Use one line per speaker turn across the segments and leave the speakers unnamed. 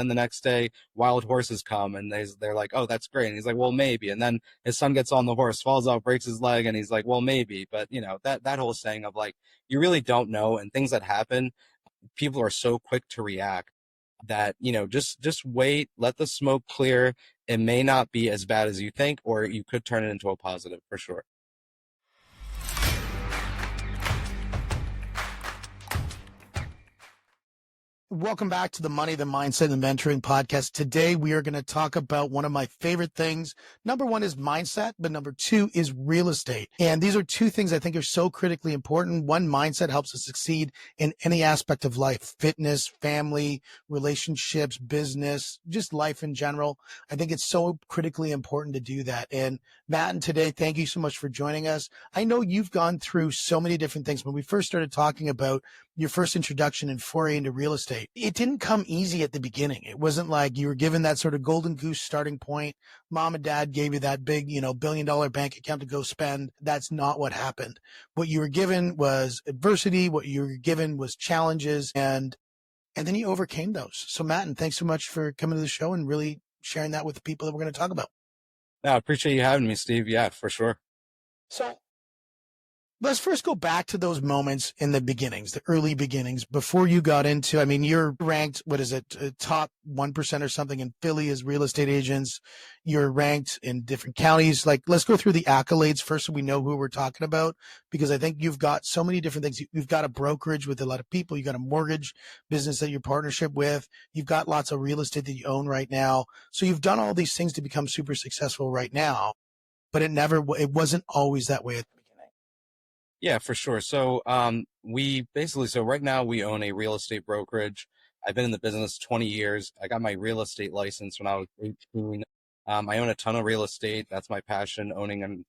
And the next day, wild horses come and they're like, oh, that's great. And he's like, well, maybe. And then his son gets on the horse, falls off, breaks his leg, and he's like, well, maybe. But that whole saying of like, you really don't know, and things that happen, people are so quick to react that, just wait, let the smoke clear. It may not be as bad as you think, or you could turn it into a positive for sure.
Welcome back to the Money, the Mindset, and Mentoring podcast. Today, we are going to talk about one of my favorite things. Number one is mindset, but number two is real estate. And these are two things I think are so critically important. One, mindset helps us succeed in any aspect of life, fitness, family, relationships, business, just life in general. I think it's so critically important to do that. And Matin, today, thank you so much for joining us. I know you've gone through so many different things. When we first started talking about your first introduction and foray into real estate, it didn't come easy at the beginning. It wasn't like you were given that sort of golden goose starting point. Mom and dad gave you that big, $1 billion bank account to go spend. That's not what happened. What you were given was adversity. What you were given was challenges, and then you overcame those. So Matin, thanks so much for coming to the show and really sharing that with the people that we're going to talk about.
I appreciate you having me, Steve. Yeah, for sure.
So let's first go back to those moments in the beginnings, the early beginnings, before you got into, you're ranked, top 1% or something in Philly as real estate agents. You're ranked in different counties. Like, let's go through the accolades first so we know who we're talking about, because I think you've got so many different things. You've got a brokerage with a lot of people. You've got a mortgage business that you're partnership with. You've got lots of real estate that you own right now. So you've done all these things to become super successful right now, but it wasn't always that way at the beginning.
Yeah, for sure. So, so right now we own a real estate brokerage. I've been in the business 20 years. I got my real estate license when I was 18. I own a ton of real estate. That's my passion, owning and,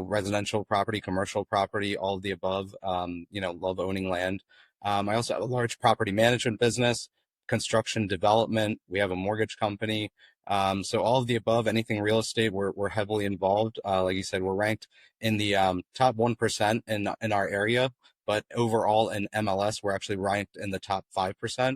residential property, commercial property, all of the above. Love owning land. I also have a large property management business, construction development. We have a mortgage company. So all of the above, anything real estate, we're heavily involved. Like you said, we're ranked in the top 1% in our area, but overall in MLS, we're actually ranked in the top 5%.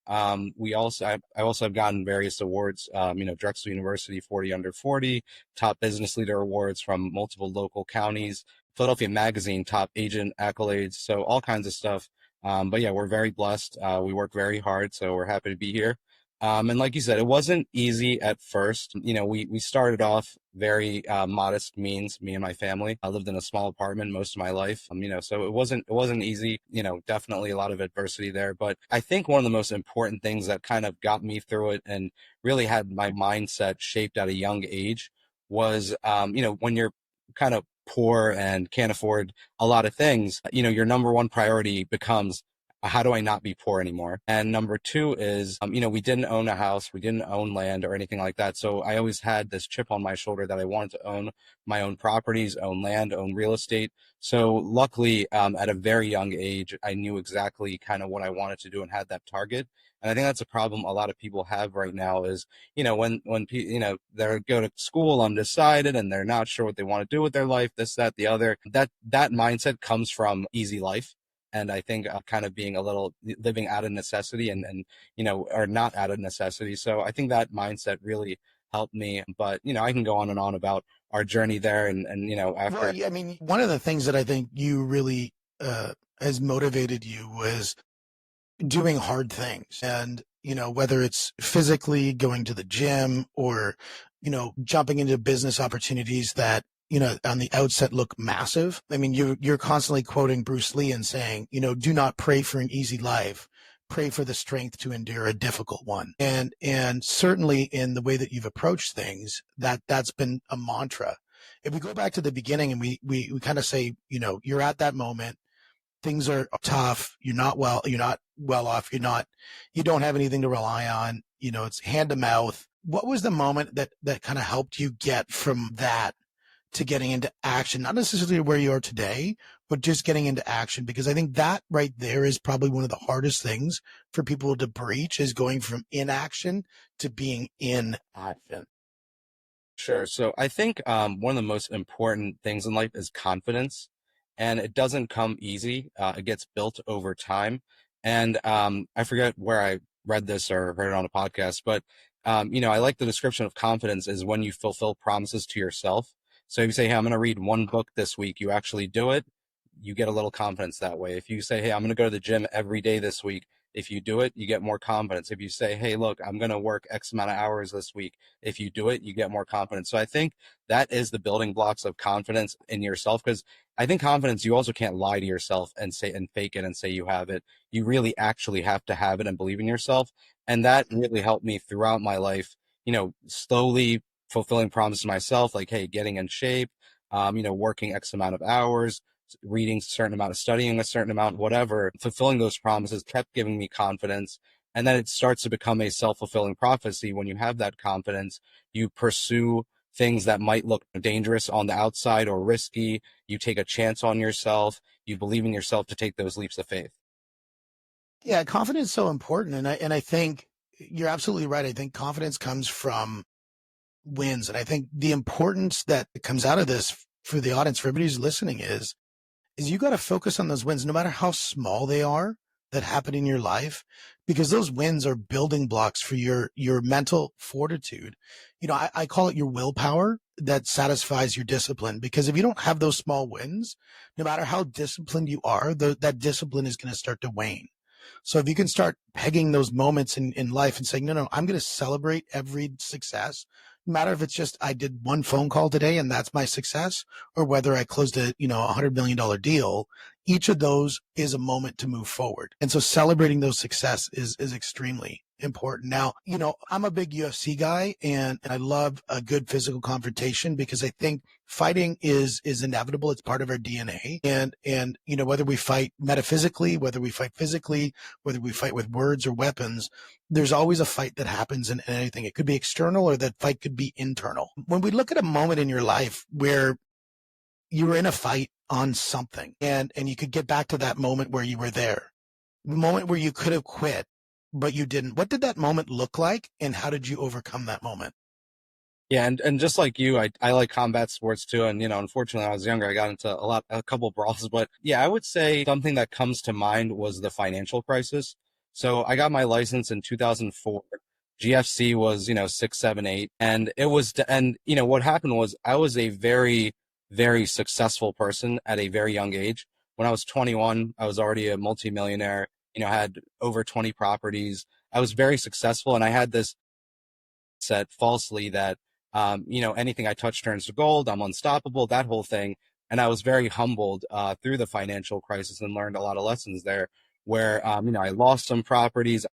I also have gotten various awards, Drexel University 40 under 40, top business leader awards from multiple local counties, Philadelphia Magazine, top agent accolades. So all kinds of stuff. But yeah, we're very blessed. We work very hard, so we're happy to be here. And like you said, it wasn't easy at first. We started off very modest means, me and my family. I lived in a small apartment most of my life. So it wasn't easy. Definitely a lot of adversity there. But I think one of the most important things that kind of got me through it and really had my mindset shaped at a young age was, when you're kind of poor and can't afford a lot of things, your number one priority becomes, how do I not be poor anymore? And number two is, we didn't own a house, we didn't own land or anything like that. So I always had this chip on my shoulder that I wanted to own my own properties, own land, own real estate. So luckily, at a very young age, I knew exactly kind of what I wanted to do and had that target. And I think that's a problem a lot of people have right now is, when people, they go to school undecided and they're not sure what they want to do with their life, this, that, the other, that mindset comes from easy life. And I think kind of being a little living out of necessity and or not out of necessity. So I think that mindset really helped me. But, I can go on and on about our journey there. And after.
Well, yeah, one of the things that I think you really has motivated you was doing hard things. And, whether it's physically going to the gym or, jumping into business opportunities that, on the outset look massive. You're constantly quoting Bruce Lee and saying, do not pray for an easy life, pray for the strength to endure a difficult one. And certainly in the way that you've approached things, that's been a mantra. If we go back to the beginning and we kind of say, you're at that moment, things are tough, you're not well off, you don't have anything to rely on, it's hand to mouth. What was the moment that kind of helped you get from that to getting into action, not necessarily where you are today, but just getting into action? Because I think that right there is probably one of the hardest things for people to breach, is going from inaction to being in action.
Sure. So I think one of the most important things in life is confidence, and it doesn't come easy. It gets built over time. And I forget where I read this or heard it on a podcast, but I like the description of confidence is when you fulfill promises to yourself. So if you say, "Hey, I'm going to read one book this week," you actually do it. You get a little confidence that way. If you say, "Hey, I'm going to go to the gym every day this week," if you do it, you get more confidence. If you say, "Hey, look, I'm going to work X amount of hours this week," if you do it, you get more confidence. So I think that is the building blocks of confidence in yourself, because I think confidence, you also can't lie to yourself and say and fake it and say you have it. You really actually have to have it and believe in yourself. And that really helped me throughout my life, slowly fulfilling promises to myself, like, hey, getting in shape, working X amount of hours, reading a certain amount of studying a certain amount, whatever, fulfilling those promises kept giving me confidence. And then it starts to become a self-fulfilling prophecy. When you have that confidence, you pursue things that might look dangerous on the outside or risky. You take a chance on yourself. You believe in yourself to take those leaps of faith.
Yeah, confidence is so important, and I think you're absolutely right. I think confidence comes from wins, and I think the importance that comes out of this for the audience, for everybody who's listening, is you got to focus on those wins, no matter how small they are, that happen in your life, because those wins are building blocks for your mental fortitude. I call it your willpower that satisfies your discipline, because if you don't have those small wins, no matter how disciplined you are, that discipline is going to start to wane. So if you can start pegging those moments in life and saying, no, no, I'm going to celebrate every success, no matter if it's just I did one phone call today and that's my success, or whether I closed $100 million deal, each of those is a moment to move forward. And so celebrating those success is extremely important. Now, I'm a big UFC guy, and I love a good physical confrontation, because I think fighting is inevitable. It's part of our DNA. And whether we fight metaphysically, whether we fight physically, whether we fight with words or weapons, there's always a fight that happens in anything. It could be external, or that fight could be internal. When we look at a moment in your life where you were in a fight on something, and you could get back to that moment where you were there, the moment where you could have quit, but you didn't. What did that moment look like, and how did you overcome that moment?
Yeah, and just like you, I like combat sports too. And unfortunately, when I was younger, I got into a couple brawls. But yeah, I would say something that comes to mind was the financial crisis. So I got my license in 2004. GFC was 6, 7, 8, and it was, and what happened was I was a very, very successful person at a very young age. When I was 21, I was already a multimillionaire. Had over 20 properties. I was very successful, and I had this said falsely that anything I touch turns to gold. I'm unstoppable. That whole thing. And I was very humbled through the financial crisis and learned a lot of lessons there. Where I lost some properties.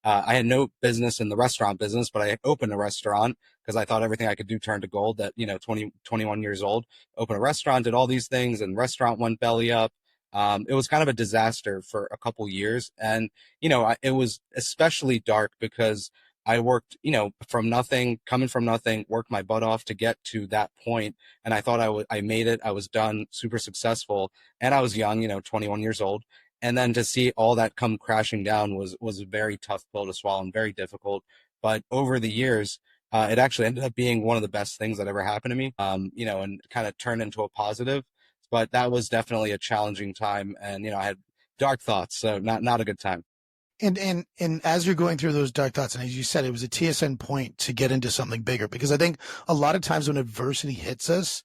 I had no business in the restaurant business, but I opened a restaurant because I thought everything I could do turned to gold at, 20, 21 years old. Opened a restaurant, did all these things, and restaurant went belly up. It was kind of a disaster for a couple years. And, it was especially dark because I worked, from nothing, coming from nothing, worked my butt off to get to that point. And I thought I made it. I was done, super successful. And I was young, 21 years old, and then to see all that come crashing down was a very tough pill to swallow and very difficult. But over the years, it actually ended up being one of the best things that ever happened to me. And kind of turned into a positive. But that was definitely a challenging time, and I had dark thoughts, so not a good time.
And as you're going through those dark thoughts, and as you said, it was a TSN point to get into something bigger, because I think a lot of times when adversity hits us,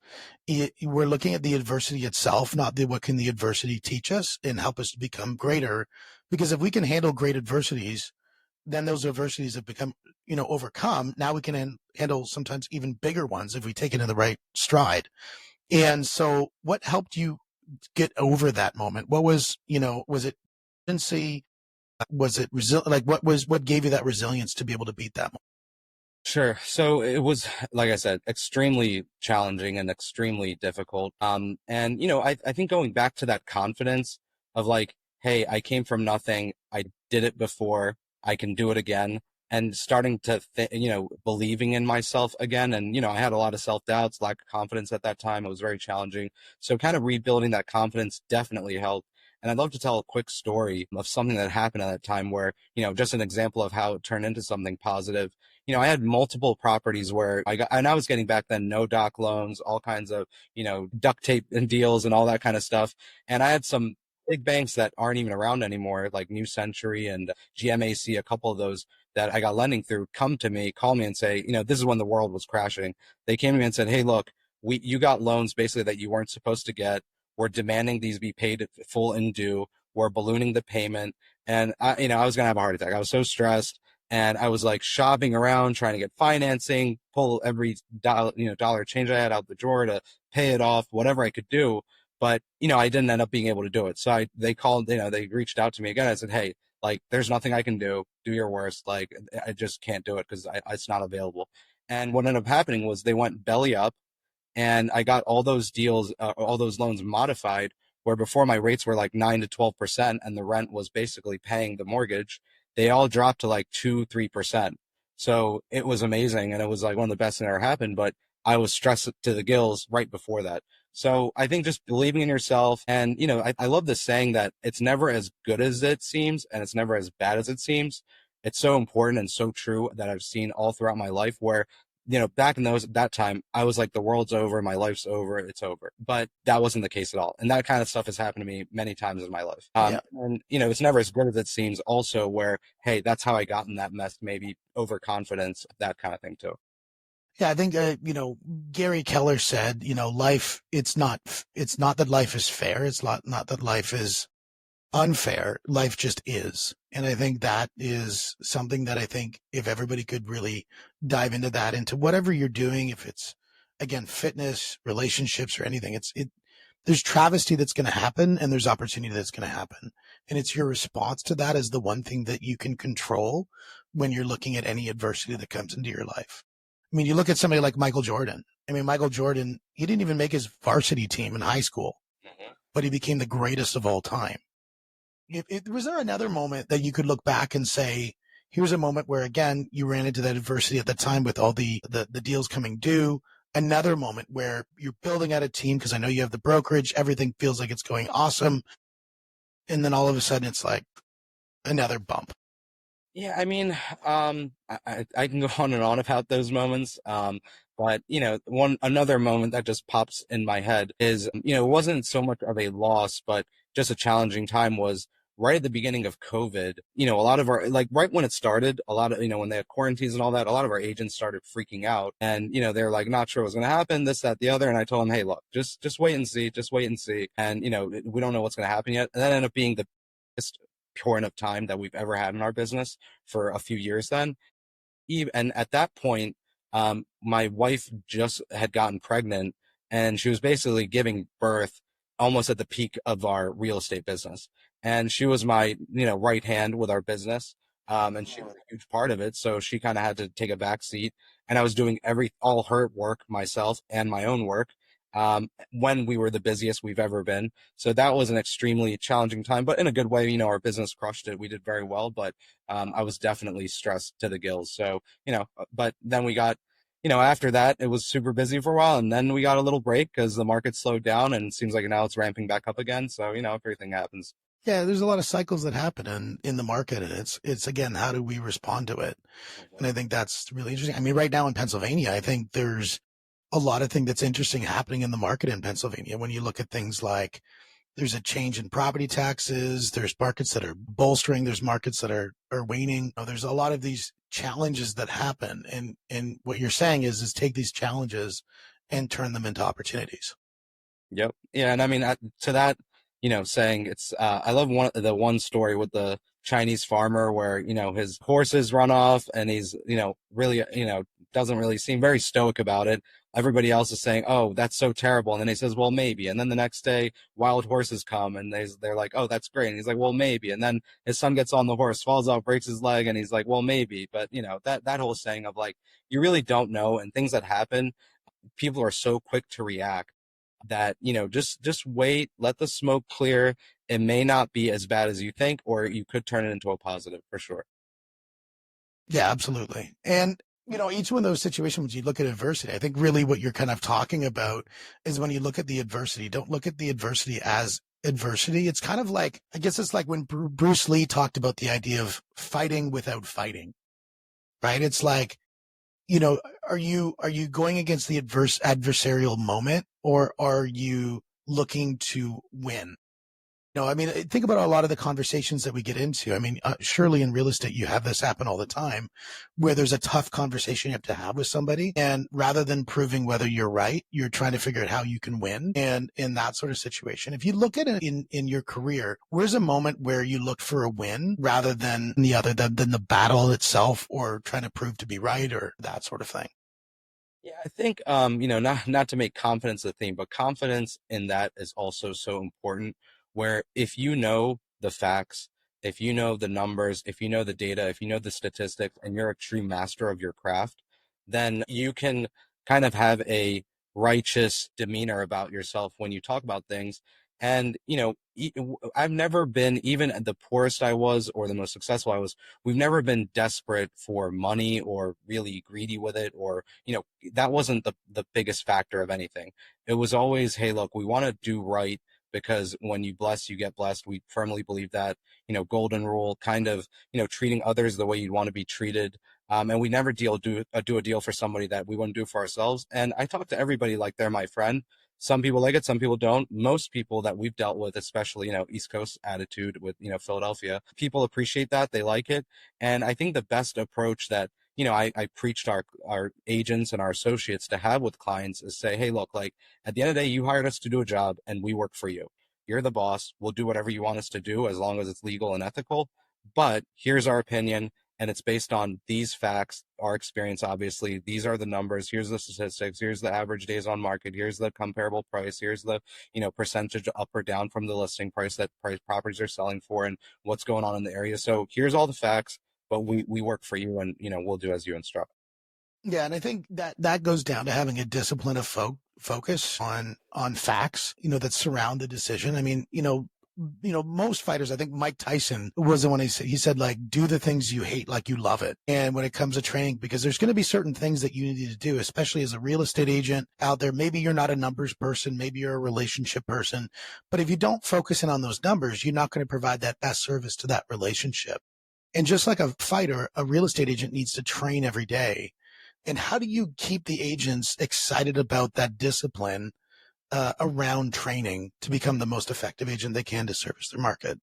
we're looking at the adversity itself, not what can the adversity teach us and help us to become greater. Because if we can handle great adversities, then those adversities have become, overcome. Now we can handle sometimes even bigger ones if we take it in the right stride. And so what helped you get over that moment? What was it agency? Was it like what gave you that resilience to be able to beat that?
Sure. So it was, like I said, extremely challenging and extremely difficult. And I think going back to that confidence of like, hey, I came from nothing. I did it before. I can do it again. And starting to, believing in myself again. And, I had a lot of self-doubts, lack of confidence at that time. It was very challenging. So kind of rebuilding that confidence definitely helped. And I'd love to tell a quick story of something that happened at that time where, just an example of how it turned into something positive. I had multiple properties where and I was getting back then no doc loans, all kinds of, duct tape and deals and all that kind of stuff. And I had some big banks that aren't even around anymore, like New Century and GMAC, a couple of those that I got lending through, come to me, call me and say, this is when the world was crashing. They came to me and said, hey, look, you got loans basically that you weren't supposed to get. We're demanding these be paid full and due. We're ballooning the payment. And I was gonna have a heart attack. I was so stressed. And I was like shopping around, trying to get financing, pull every dollar change I had out the drawer to pay it off, whatever I could do. But I didn't end up being able to do it. So they called, they reached out to me again. I said, hey, like, there's nothing I can do. Do your worst. Like, I just can't do it because it's not available. And what ended up happening was they went belly up, and I got all those deals, all those loans modified, where before my rates were like 9 to 12%, and the rent was basically paying the mortgage. They all dropped to like 2, 3%. So it was amazing, and it was like one of the best things that ever happened. But I was stressed to the gills right before that. So I think just believing in yourself, and I love this saying that it's never as good as it seems, and it's never as bad as it seems. It's so important and so true that I've seen all throughout my life where back in that time, I was like, the world's over, my life's over, it's over. But that wasn't the case at all. And that kind of stuff has happened to me many times in my life.
Yeah.
And it's never as good as it seems also where, hey, that's how I got in that mess, maybe overconfidence, that kind of thing too.
Yeah, I think Gary Keller said, life it's not that life is fair, it's not that life is unfair, life just is. And I think that is something that I think if everybody could really dive into that, into whatever you're doing, if it's again fitness, relationships, or anything, there's travesty that's going to happen and there's opportunity that's going to happen. And it's your response to that is the one thing that you can control when you're looking at any adversity that comes into your life. I mean, you look at somebody like Michael Jordan. I mean, Michael Jordan, he didn't even make his varsity team in high school, but he became the greatest of all time. Was there another moment that you could look back and say, here's a moment where, again, you ran into that adversity at the time with all the deals coming due? Another moment where you're building out a team because I know you have the brokerage, everything feels like it's going awesome. And then all of a sudden it's like another bump.
Yeah, I mean, I can go on and on about those moments. But another moment that just pops in my head is, it wasn't so much of a loss, but just a challenging time was right at the beginning of COVID. A lot of our, like, right when it started, a lot of, when they had quarantines and all that, a lot of our agents started freaking out, and they're like not sure what's going to happen, this, that, the other. And I told them, hey, look, just wait and see, just wait and see. And we don't know what's going to happen yet. And that ended up being the biggest point of time that we've ever had in our business for a few years then. And at that point, my wife just had gotten pregnant, and she was basically giving birth almost at the peak of our real estate business. And she was my, right hand with our business. And she was a huge part of it. So she kind of had to take a back seat, and I was doing all her work myself and my own work. When we were the busiest we've ever been. So that was an extremely challenging time, but in a good way. Our business crushed it. We did very well, but I was definitely stressed to the gills. So, but then we got, after that, it was super busy for a while, and then we got a little break because the market slowed down, and it seems like now it's ramping back up again. So, everything happens.
Yeah, there's a lot of cycles that happen in the market, and it's again, how do we respond to it? And I think that's really interesting. I mean, right now in Pennsylvania, I think there's a lot of things that's interesting happening in the market in Pennsylvania. When you look at things like there's a change in property taxes, there's markets that are bolstering, there's markets that are waning. There's a lot of these challenges that happen. And what you're saying is take these challenges and turn them into opportunities.
Yep. Yeah. And I mean, to that, saying it's, I love one story with the Chinese farmer where, his horses run off, and he's, really, doesn't really seem very stoic about it. Everybody else is saying, oh, that's so terrible. And then he says, well, maybe. And then the next day, wild horses come, and they're like, oh, that's great. And he's like, well, maybe. And then his son gets on the horse, falls off, breaks his leg, and he's like, well, maybe. But, that whole saying of like, you really don't know, and things that happen, people are so quick to react that just wait, let the smoke clear. It may not be as bad as you think, or you could turn it into a positive for sure.
Yeah, absolutely. And each one of those situations, when you look at adversity, I think really what you're kind of talking about is when you look at the adversity, don't look at the adversity as adversity. It's kind of like, I guess it's like when Bruce Lee talked about the idea of fighting without fighting, right? It's like, are you going against the adversarial moment, or are you looking to win? No, I mean, think about a lot of the conversations that we get into. I mean, surely in real estate, you have this happen all the time where there's a tough conversation you have to have with somebody. And rather than proving whether you're right, you're trying to figure out how you can win. And in that sort of situation, if you look at it in your career, where's a moment where you looked for a win rather than than the battle itself or trying to prove to be right or that sort of thing?
Yeah, I think not to make confidence a theme, but confidence in that is also so important. Where if you know the facts, if you know the numbers, if you know the data, if you know the statistics, and you're a true master of your craft, then you can kind of have a righteous demeanor about yourself when you talk about things. And I've never been, even the poorest I was or the most successful I was, we've never been desperate for money or really greedy with it, or that wasn't the biggest factor of anything. It was always, hey, look, we want to do right, because when you bless, you get blessed. We firmly believe that, golden rule, kind of, treating others the way you'd want to be treated. And we never do a deal for somebody that we wouldn't do for ourselves. And I talk to everybody like they're my friend. Some people like it, some people don't. Most people that we've dealt with, especially, East Coast attitude with, Philadelphia, people appreciate that. They like it. And I think the best approach that, I preached our agents and our associates to have with clients is say, hey, look, like at the end of the day, you hired us to do a job and we work for you. You're the boss. We'll do whatever you want us to do as long as it's legal and ethical. But here's our opinion, and it's based on these facts, our experience, obviously. These are the numbers. Here's the statistics. Here's the average days on market. Here's the comparable price. Here's the, percentage up or down from the listing price that price properties are selling for, and what's going on in the area. So here's all the facts, but we work for you, and, we'll do as you instruct.
Yeah, and I think that goes down to having a discipline of focus on facts, that surround the decision. I mean, most fighters, I think Mike Tyson was the one he said like, do the things you hate like you love it. And when it comes to training, because there's going to be certain things that you need to do, especially as a real estate agent out there. Maybe you're not a numbers person, maybe you're a relationship person, but if you don't focus in on those numbers, you're not going to provide that best service to that relationship. And just like a fighter, a real estate agent needs to train every day. And how do you keep the agents excited about that discipline around training to become the most effective agent they can to service their market?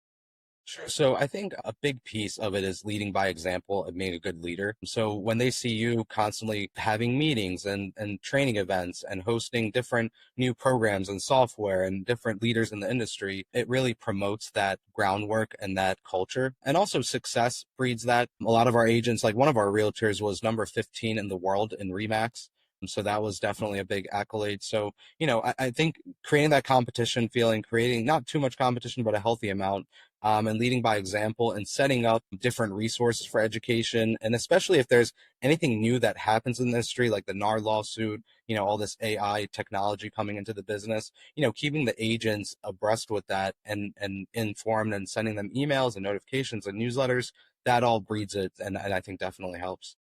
Sure. So I think a big piece of it is leading by example and being a good leader. So when they see you constantly having meetings and training events and hosting different new programs and software and different leaders in the industry, it really promotes that groundwork and that culture. And also success breeds that. A lot of our agents, like one of our realtors was number 15 in the world in Remax. So that was definitely a big accolade. So, I think creating that competition feeling, creating not too much competition, but a healthy amount, and leading by example and setting up different resources for education. And especially if there's anything new that happens in the industry, like the NAR lawsuit, all this AI technology coming into the business, keeping the agents abreast with that and informed and sending them emails and notifications and newsletters, that all breeds it. And I think definitely helps.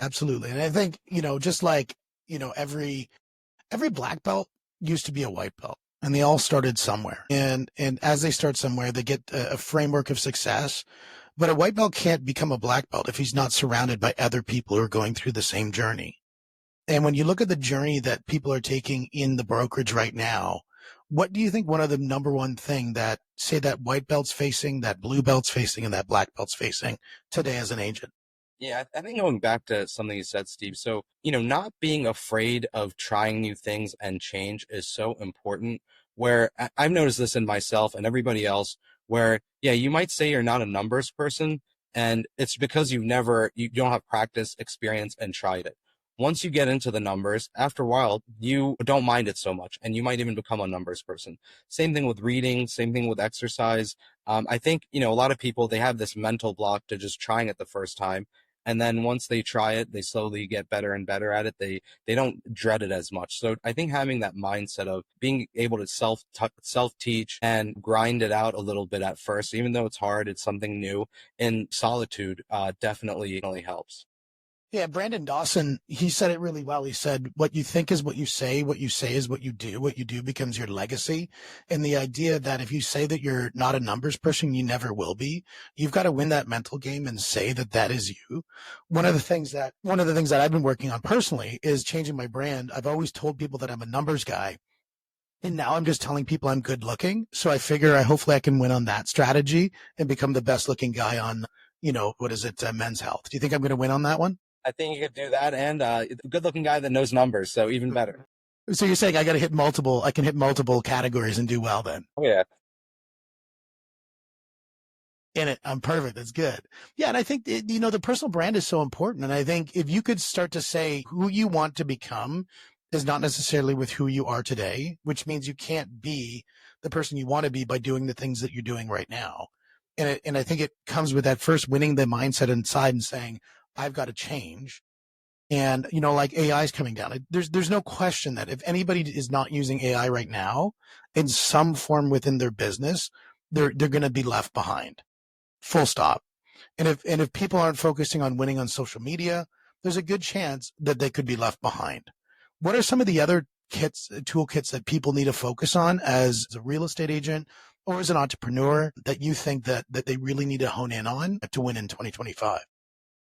Absolutely. And I think, just like, every black belt used to be a white belt and they all started somewhere. And as they start somewhere, they get a framework of success. But a white belt can't become a black belt if he's not surrounded by other people who are going through the same journey. And when you look at the journey that people are taking in the brokerage right now, what do you think one of the number one thing that say that white belt's facing, that blue belt's facing, and that black belt's facing today as an agent?
Yeah, I think going back to something you said, Steve. So, not being afraid of trying new things and change is so important. Where I've noticed this in myself and everybody else, where, yeah, you might say you're not a numbers person, and it's because you don't have practice, experience, and tried it. Once you get into the numbers, after a while, you don't mind it so much, and you might even become a numbers person. Same thing with reading, same thing with exercise. I think, a lot of people, they have this mental block to just trying it the first time, and then once they try it, they slowly get better and better at it. They don't dread it as much. So I think having that mindset of being able to self teach and grind it out a little bit at first, even though it's hard, it's something new in solitude, definitely helps.
Yeah, Brandon Dawson, he said it really well. He said, what you think is what you say is what you do becomes your legacy. And the idea that if you say that you're not a numbers person, you never will be, you've got to win that mental game and say that that is you. One of the things that I've been working on personally is changing my brand. I've always told people that I'm a numbers guy. And now I'm just telling people I'm good looking. So I figure hopefully I can win on that strategy and become the best looking guy on, what is it, Men's Health. Do you think I'm going to win on that one?
I think you could do that, and a good-looking guy that knows numbers, so even better.
So you're saying I can hit multiple categories and do well then.
Oh yeah.
In it. I'm perfect. That's good. Yeah. And I think, the personal brand is so important. And I think if you could start to say who you want to become is not necessarily with who you are today, which means you can't be the person you want to be by doing the things that you're doing right now. And I think it comes with that first winning the mindset inside and saying, I've got to change. And, like AI is coming down. There's no question that if anybody is not using AI right now in some form within their business, they're going to be left behind. Full stop. And if people aren't focusing on winning on social media, there's a good chance that they could be left behind. What are some of the other toolkits that people need to focus on as a real estate agent or as an entrepreneur that you think that they really need to hone in on to win in 2025?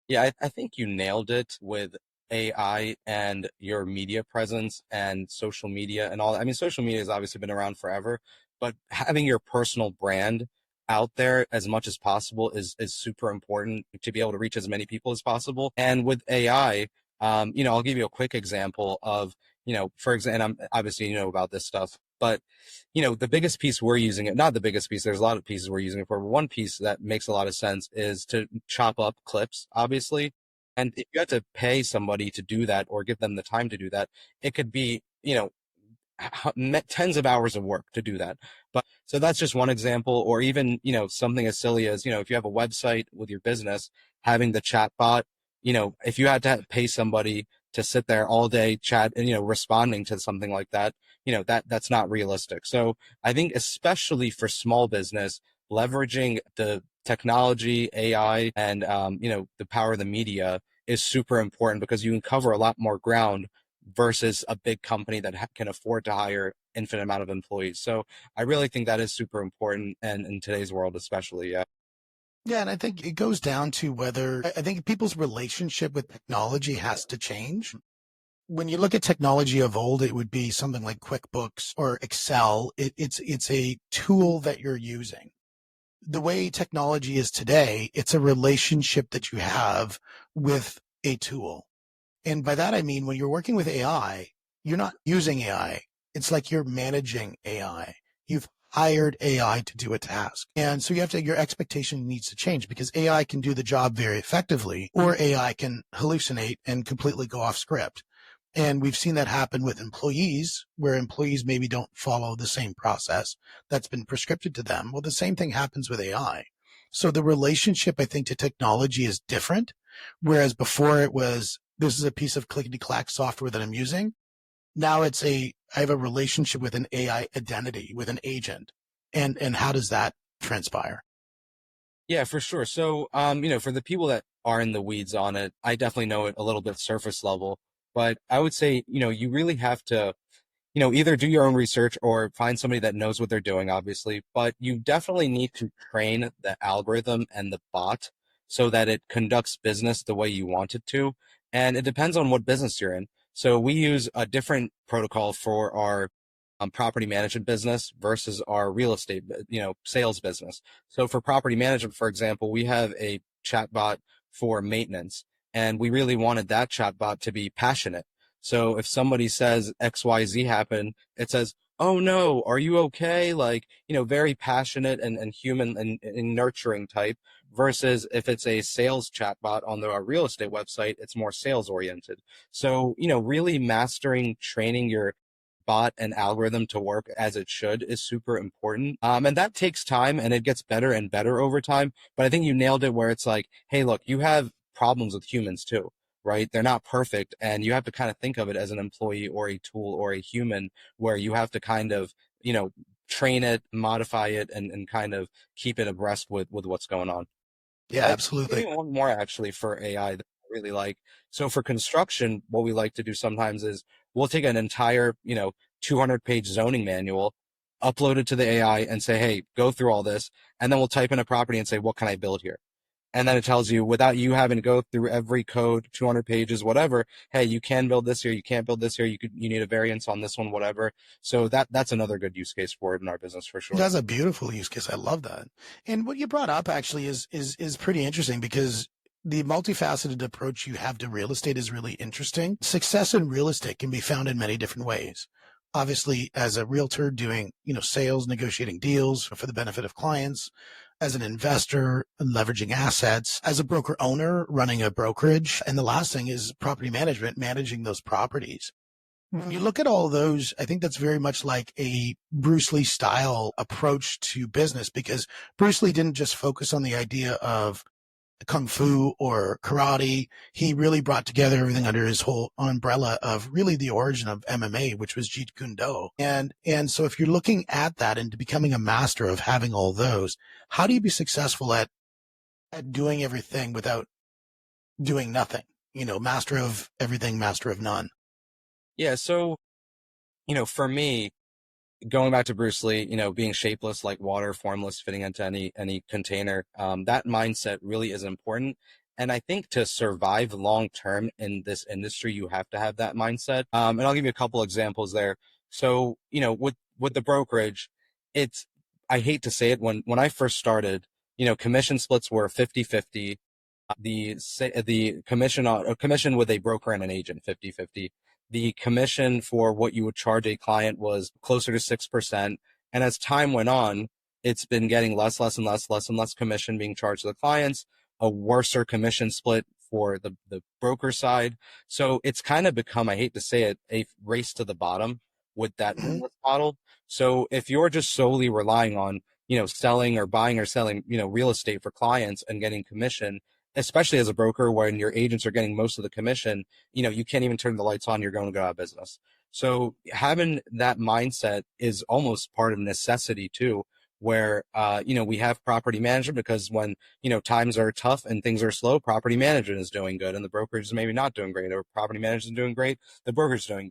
Yeah, I think you nailed it with AI and your media presence and social media and all. I mean, social media has obviously been around forever, but having your personal brand out there as much as possible is super important to be able to reach as many people as possible. And with AI, I'll give you a quick example of, for example, and I'm obviously you know about this stuff, but the biggest piece we're using it, not the biggest piece, there's a lot of pieces we're using it for. But one piece that makes a lot of sense is to chop up clips, obviously. And if you have to pay somebody to do that or give them the time to do that, it could be, tens of hours of work to do that. But so that's just one example, or even, something as silly as, if you have a website with your business, having the chat bot, if you had to pay somebody to sit there all day chat and, responding to something like that, that's not realistic. So I think especially for small business, leveraging the technology, AI, and, the power of the media is super important because you can cover a lot more ground versus a big company that can afford to hire infinite amount of employees. So I really think that is super important, and in today's world especially. Yeah.
Yeah, and I think it goes down to whether I think people's relationship with technology has to change. When you look at technology of old, it would be something like QuickBooks or Excel. It's a tool that you're using. The way technology is today, it's a relationship that you have with a tool. And by that, I mean, when you're working with AI, you're not using AI. It's like you're managing AI. You've hired AI to do a task. And so your expectation needs to change because AI can do the job very effectively, or AI can hallucinate and completely go off script. And we've seen that happen with employees, where employees maybe don't follow the same process that's been prescribed to them. Well, the same thing happens with AI. So the relationship, I think, to technology is different. Whereas before it was, this is a piece of clickety clack software that I'm using. Now I have a relationship with an AI identity, with an agent. And how does that transpire?
Yeah, for sure. So, for the people that are in the weeds on it, I definitely know it a little bit surface level, but I would say, you really have to either do your own research or find somebody that knows what they're doing, obviously, but you definitely need to train the algorithm and the bot so that it conducts business the way you want it to. And it depends on what business you're in. So we use a different protocol for our property management business versus our real estate, sales business. So for property management, for example, we have a chatbot for maintenance, and we really wanted that chatbot to be passionate. So if somebody says XYZ happened, it says, "Oh no, are you okay?" Like, very passionate and human and nurturing type, versus if it's a sales chatbot on our real estate website, it's more sales oriented. So, really mastering training your bot and algorithm to work as it should is super important. And that takes time and it gets better and better over time. But I think you nailed it where it's like, hey, look, you have problems with humans too, right? They're not perfect. And you have to kind of think of it as an employee or a tool or a human where you have to kind of, train it, modify it, and kind of keep it abreast with what's going on.
Yeah,
Maybe
absolutely.
one more actually for AI that I really like. So for construction, what we like to do sometimes is we'll take an entire, 200-page zoning manual, upload it to the AI and say, hey, go through all this. And then we'll type in a property and say, what can I build here? And then it tells you without you having to go through every code, 200 pages, whatever. Hey, you can build this here. You can't build this here. You need a variance on this one, whatever. So that's another good use case for it in our business for sure.
That's a beautiful use case. I love that. And what you brought up actually is pretty interesting because the multifaceted approach you have to real estate is really interesting. Success in real estate can be found in many different ways. Obviously, as a realtor doing, sales, negotiating deals for the benefit of clients, as an investor, leveraging assets, as a broker owner, running a brokerage. And the last thing is property management, managing those properties. When you look at all those, I think that's very much like a Bruce Lee style approach to business because Bruce Lee didn't just focus on the idea of kung fu or karate. He really brought together everything under his whole umbrella of really the origin of MMA, which was Jeet Kune Do. And so if you're looking at that and becoming a master of having all those, how do you be successful at doing everything without doing nothing? Master of everything, master of none.
Yeah. So, for me, going back to Bruce Lee, being shapeless like water, formless, fitting into any container, that mindset really is important. And I think to survive long term in this industry, you have to have that mindset. And I'll give you a couple examples there. So, with the brokerage, it's I hate to say it, when I first started, commission splits were 50-50. The commission with a broker and an agent 50-50. The commission for what you would charge a client was closer to 6%. And as time went on, it's been getting less and less commission being charged to the clients, a worser commission split for the broker side. So it's kind of become, I hate to say it, a race to the bottom with that business model. So if you're just solely relying on, selling or buying or selling, real estate for clients and getting commission, especially as a broker when your agents are getting most of the commission, you can't even turn the lights on, you're going to go out of business. So having that mindset is almost part of necessity too, where, we have property management because when, times are tough and things are slow, property management is doing good and the brokerage is maybe not doing great, or property management is doing great, the brokerage is doing,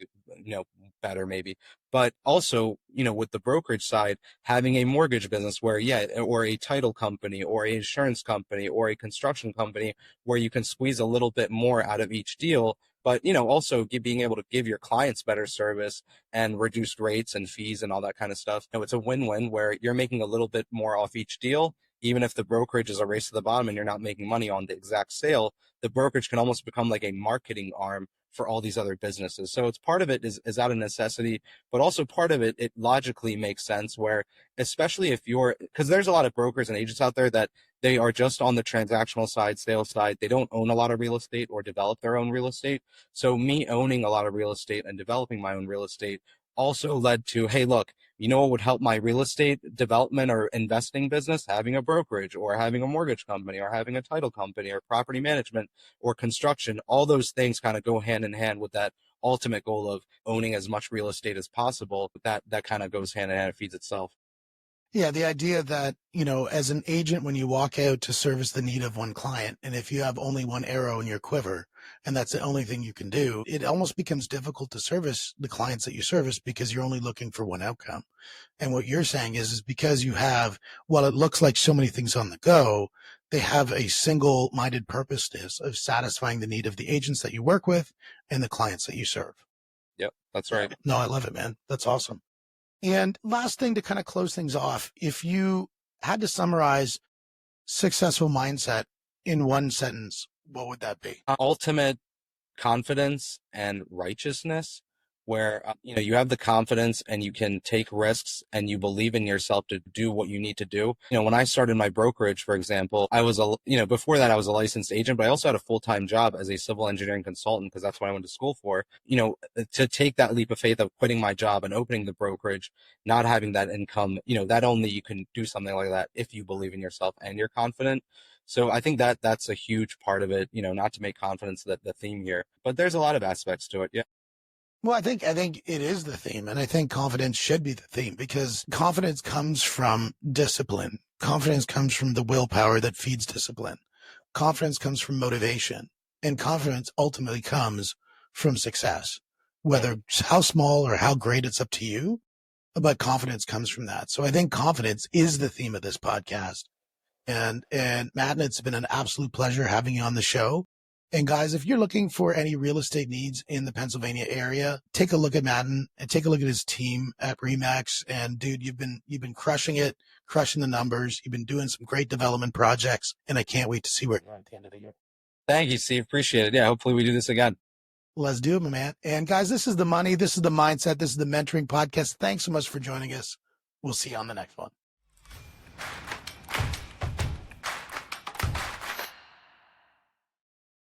better maybe. But also, with the brokerage side, having a mortgage business where, yeah, or a title company or a insurance company or a construction company where you can squeeze a little bit more out of each deal, but, also being able to give your clients better service and reduced rates and fees and all that kind of stuff. It's a win-win where you're making a little bit more off each deal. Even if the brokerage is a race to the bottom and you're not making money on the exact sale, the brokerage can almost become like a marketing arm for all these other businesses. So it's part of it is out of necessity, but also part of it logically makes sense where, especially if because there's a lot of brokers and agents out there that they are just on the transactional side, sales side. They don't own a lot of real estate or develop their own real estate. So me owning a lot of real estate and developing my own real estate also led to, hey, look, what would help my real estate development or investing business? Having a brokerage or having a mortgage company or having a title company or property management or construction. All those things kind of go hand in hand with that ultimate goal of owning as much real estate as possible. That kind of goes hand in hand and feeds itself.
Yeah, the idea that, as an agent, when you walk out to service the need of one client, and if you have only one arrow in your quiver, and that's the only thing you can do, it almost becomes difficult to service the clients that you service because you're only looking for one outcome. And what you're saying is because you have, while it looks like so many things on the go, they have a single-minded purpose of satisfying the need of the agents that you work with and the clients that you serve.
Yep, that's
Yeah.
right.
No, I love it, man. That's awesome. And last thing to kind of close things off, if you had to summarize successful mindset in one sentence, what would that be?
Ultimate confidence and righteousness where you have the confidence and you can take risks and you believe in yourself to do what you need to do. When I started my brokerage, for example, I was before that I was a licensed agent, but I also had a full-time job as a civil engineering consultant because that's what I went to school for. To take that leap of faith of quitting my job and opening the brokerage, not having that income, that only you can do something like that if you believe in yourself and you're confident. So I think that's a huge part of it, not to make confidence the theme here, but there's a lot of aspects to it. Yeah.
Well, I think it is the theme, and I think confidence should be the theme because confidence comes from discipline. Confidence comes from the willpower that feeds discipline. Confidence comes from motivation, and confidence ultimately comes from success. Whether how small or how great, it's up to you, but confidence comes from that. So I think confidence is the theme of this podcast. And Matt, it's been an absolute pleasure having you on the show. And guys, if you're looking for any real estate needs in the Pennsylvania area, take a look at Matin and take a look at his team at Remax. And dude, you've been crushing it, crushing the numbers. You've been doing some great development projects, and I can't wait to see where you're at the end of the year.
Thank you, Steve. Appreciate it. Yeah, hopefully we do this again.
Let's do it, my man. And guys, this is the money, this is the mindset, this is the mentoring podcast. Thanks so much for joining us. We'll see you on the next one.